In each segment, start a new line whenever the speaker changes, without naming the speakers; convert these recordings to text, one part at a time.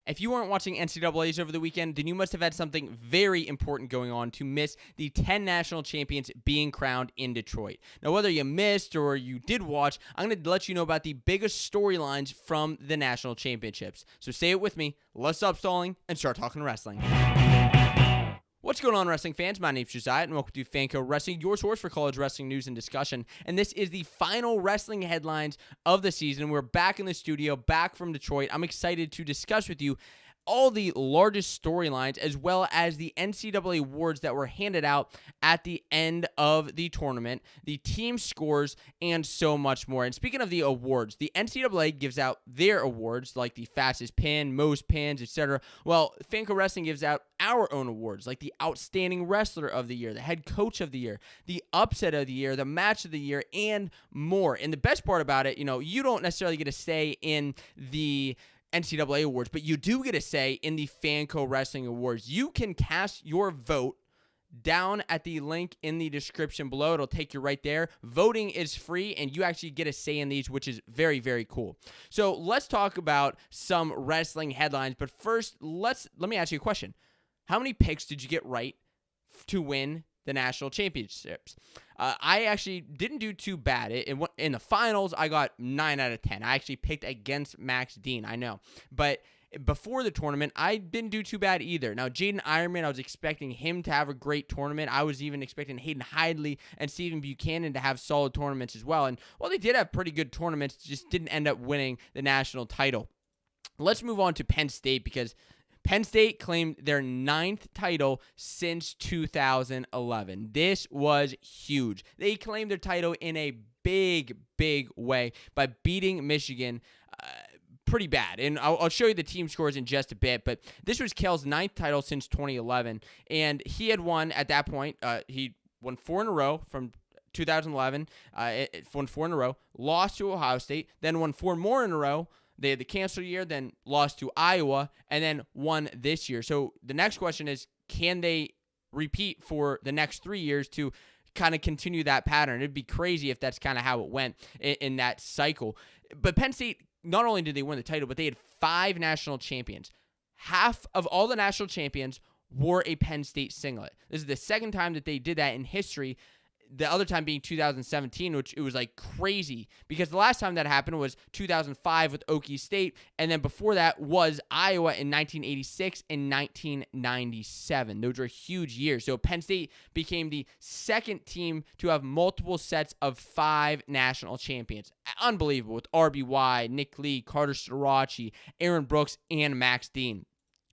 If you weren't watching NCAAs over the weekend, then you must have had something very important going on to miss the 10 national champions being crowned in Detroit. Now, whether you missed or you did watch, I'm going to let you know about the biggest storylines from the national championships. So say it with me. Let's stop stalling and start talking wrestling. What's going on, wrestling fans? My name's Josiah, and welcome to Fanco Wrestling, your source for college wrestling news and discussion. And this is the final wrestling headlines of the season. We're back in the studio, back from Detroit. I'm excited to discuss with you all the largest storylines, as well as the NCAA awards that were handed out at the end of the tournament, the team scores, and so much more. And speaking of the awards, the NCAA gives out their awards, like the fastest pin, most pins, etc. Well, Fanco Wrestling gives out our own awards, like the outstanding wrestler of the year, the head coach of the year, the upset of the year, the match of the year, and more. And the best part about it, you don't necessarily get to say in the NCAA awards, but you do get a say in the Fanco Wrestling Awards. You can cast your vote down at the link in the description below. It'll take you right there. Voting is free, and you actually get a say in these, which is very, very cool. So let's talk about some wrestling headlines, but first, let me ask you a question. How many picks did you get right to win the national championships? I actually didn't do too bad. In the finals, I got 9 out of 10. I actually picked against Max Dean, I know. But before the tournament, I didn't do too bad either. Now, Jaden Ironman, I was expecting him to have a great tournament. I was even expecting Hayden Hidley and Stephen Buchanan to have solid tournaments as well. And while they did have pretty good tournaments, just didn't end up winning the national title. Let's move on to Penn State, because Penn State claimed their 9th title since 2011. This was huge. They claimed their title in a big, big way by beating Michigan pretty bad. And I'll show you the team scores in just a bit, but this was Kell's 9th title since 2011, and he had won at that point. He won 4 in a row from 2011, won 4 in a row, lost to Ohio State, then won 4 more in a row. They had the cancel year, then lost to Iowa, and then won this year. So the next question is, can they repeat for the next 3 years to kind of continue that pattern? It'd be crazy if that's kind of how it went in that cycle. But Penn State, not only did they win the title, but they had 5 national champions. Half of all the national champions wore a Penn State singlet. This is the second time that they did that in history. The other time being 2017, which it was like crazy, because the last time that happened was 2005 with Okie State, and then before that was Iowa in 1986 and 1997. Those were huge years. So Penn State became the second team to have multiple sets of 5 national champions. Unbelievable, with RBY, Nick Lee, Carter Starachi, Aaron Brooks, and Max Dean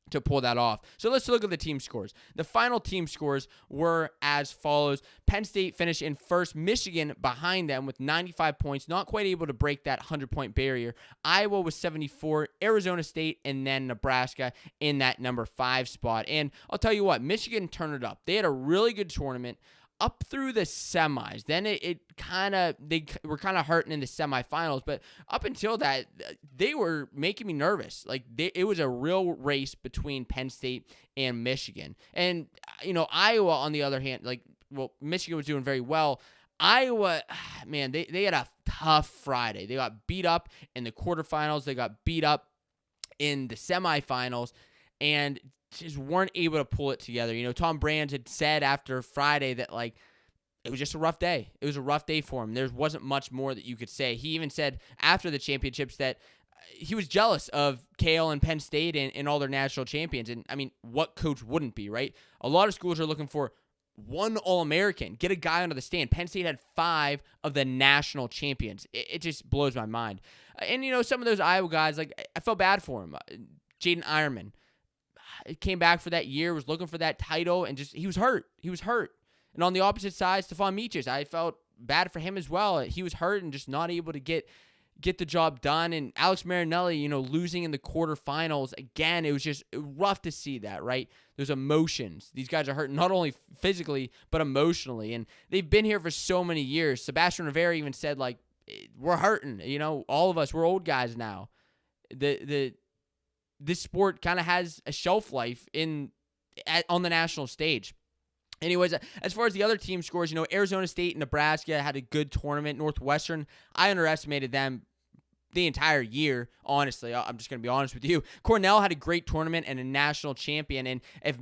to pull that off. So let's look at the team scores. The final team scores were as follows. Penn State finished in first, Michigan behind them with 95 points, not quite able to break that 100-point barrier. Iowa was 74, Arizona State, and then Nebraska in that number 5 spot. And I'll tell you what, Michigan turned it up. They had a really good tournament up through the semis. Then they were kind of hurting in the semifinals, but up until that, they were making me nervous. It was a real race between Penn State and Michigan. And Iowa, on the other hand, Michigan was doing very well. Iowa, man, they had a tough Friday. They got beat up in the quarterfinals. They got beat up in the semifinals, and just weren't able to pull it together. Tom Brands had said after Friday that it was just a rough day. It was a rough day for him. There wasn't much more that you could say. He even said after the championships that he was jealous of Kale and Penn State and all their national champions. And I mean, what coach wouldn't be, right? A lot of schools are looking for one All-American, get a guy under the stand. Penn State had 5 of the national champions. It just blows my mind. And some of those Iowa guys, I felt bad for him. Jaden Ironman came back for that year, was looking for that title, and he was hurt. And on the opposite side, Stephon Meaches, I felt bad for him as well. He was hurt and just not able to get the job done. And Alex Marinelli, losing in the quarterfinals. Again, it was just rough to see that, right? There's emotions. These guys are hurt not only physically, but emotionally. And they've been here for so many years. Sebastian Rivera even said, we're hurting. All of us, we're old guys now. This sport kind of has a shelf life on the national stage. Anyways, as far as the other team scores, Arizona State and Nebraska had a good tournament. Northwestern, I underestimated them the entire year, honestly. I'm just going to be honest with you. Cornell had a great tournament and a national champion. And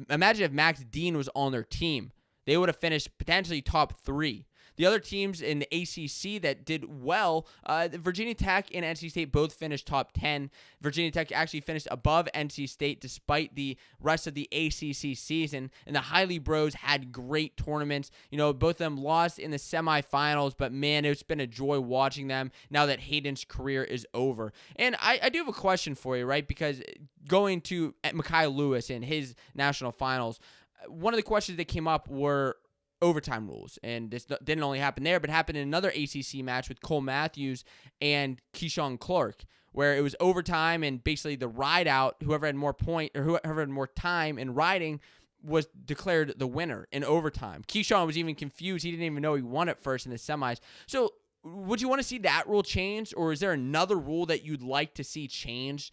imagine if Max Dean was on their team. They would have finished potentially top 3. The other teams in the ACC that did well, Virginia Tech and NC State both finished top 10. Virginia Tech actually finished above NC State despite the rest of the ACC season. And the Hiley Bros had great tournaments. Both of them lost in the semifinals, but man, it's been a joy watching them now that Hayden's career is over. And I do have a question for you, right? Because going to Mekhi Lewis in his national finals, one of the questions that came up were overtime rules, and this didn't only happen there, but happened in another ACC match with Cole Matthews and Keyshawn Clark, where it was overtime, and basically the ride out, whoever had more time in riding was declared the winner in overtime. Keyshawn was even confused; he didn't even know he won at first in the semis. So, would you want to see that rule changed, or is there another rule that you'd like to see changed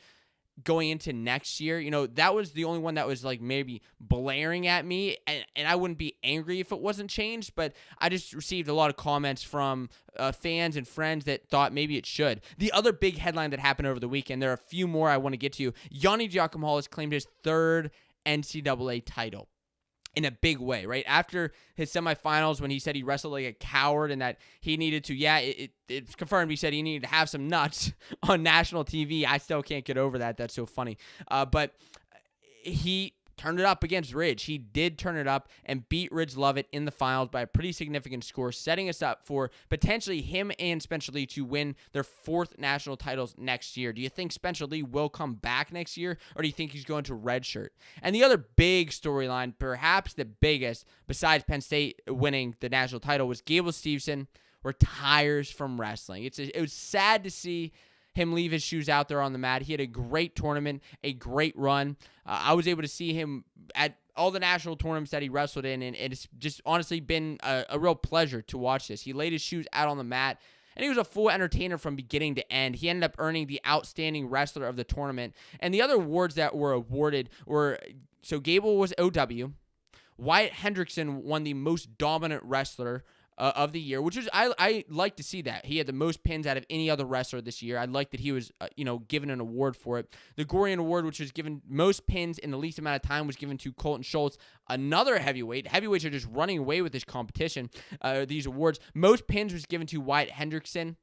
going into next year? That was the only one that was like maybe blaring at me, and I wouldn't be angry if it wasn't changed, but I just received a lot of comments from fans and friends that thought maybe it should. The other big headline that happened over the weekend, there are a few more I want to get to. Yianni has claimed his 3rd NCAA title in a big way, right? After his semifinals, when he said he wrestled like a coward and that he needed to, it's confirmed, he said he needed to have some nuts on national TV. I still can't get over that. That's so funny. But he turned it up against Ridge. He did turn it up and beat Ridge Lovett in the finals by a pretty significant score, setting us up for potentially him and Spencer Lee to win their 4th national titles next year. Do you think Spencer Lee will come back next year, or do you think he's going to redshirt? And the other big storyline, perhaps the biggest, besides Penn State winning the national title, was Gable Steveson retires from wrestling. It was sad to see him leave his shoes out there on the mat. He had a great tournament, a great run. I was able to see him at all the national tournaments that he wrestled in, and it's just honestly been a real pleasure to watch this. He laid his shoes out on the mat, and he was a full entertainer from beginning to end. He ended up earning the Outstanding Wrestler of the tournament. And the other awards that were awarded were, so Gable was OW. Wyatt Hendrickson won the Most Dominant Wrestler of the year, which is I like to see that. He had the most pins out of any other wrestler this year. I like that he was given an award for it. The Gorian Award, which was given most pins in the least amount of time, was given to Colton Schultz, another heavyweight. Heavyweights are just running away with this competition, these awards. Most pins was given to Wyatt Hendrickson.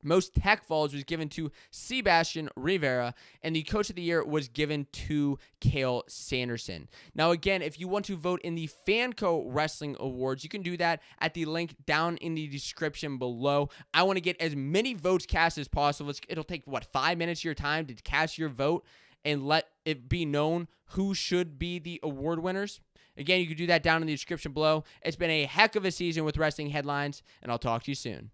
Most tech falls was given to Sebastian Rivera, and the Coach of the Year was given to Cale Sanderson. Now, again, if you want to vote in the Fanco Wrestling Awards, you can do that at the link down in the description below. I want to get as many votes cast as possible. It'll take, 5 minutes of your time to cast your vote and let it be known who should be the award winners. Again, you can do that down in the description below. It's been a heck of a season with wrestling headlines, and I'll talk to you soon.